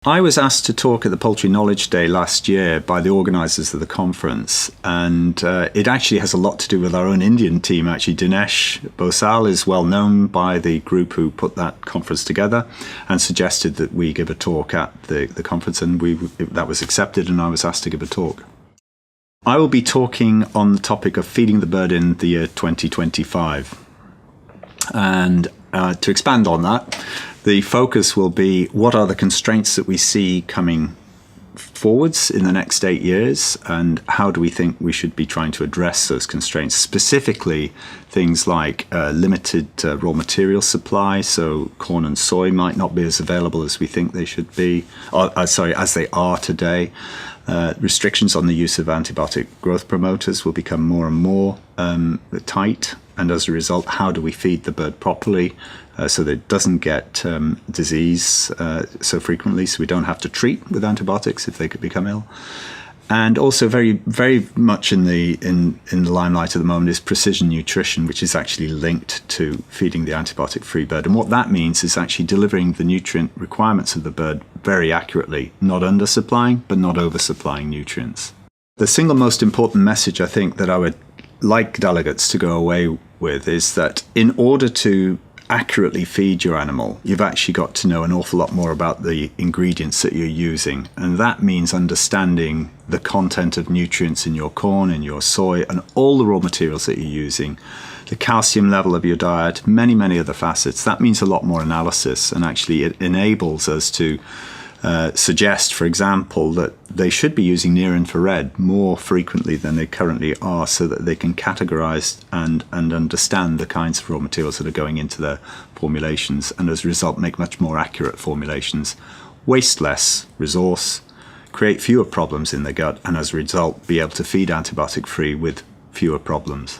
I was asked to talk at the Poultry Knowledge Day last year by the organisers of the conference, and it actually has a lot to do with our own Indian team. Actually, Dinesh Bosal is well known by the group who put that conference together and suggested that we give a talk at the conference, and that was accepted, and I was asked to give a talk. I will be talking on the topic of feeding the bird in the year 2025. And to expand on that, the focus will be what are the constraints that we see coming forwards in the next 8 years, and how do we think we should be trying to address those constraints, specifically things like limited raw material supply, so corn and soy might not be as available as we think they should be, as they are today. Restrictions on the use of antibiotic growth promoters will become more and more tight, and as a result, how do we feed the bird properly so that it doesn't get disease so frequently, so we don't have to treat with antibiotics if they could become ill. And also very, very much in the limelight at the moment is precision nutrition, which is actually linked to feeding the antibiotic-free bird. And what that means is actually delivering the nutrient requirements of the bird very accurately, not undersupplying, but not oversupplying nutrients. The single most important message I think that I would like delegates to go away with is that in order to accurately feed your animal, you've actually got to know an awful lot more about the ingredients that you're using. And that means understanding the content of nutrients in your corn, in your soy, and all the raw materials that you're using, the calcium level of your diet, many, many other facets. That means a lot more analysis, and actually it enables us to suggest, for example, that they should be using near-infrared more frequently than they currently are, so that they can categorize and understand the kinds of raw materials that are going into their formulations, and as a result make much more accurate formulations, waste less resource, create fewer problems in the gut, and as a result be able to feed antibiotic-free with fewer problems.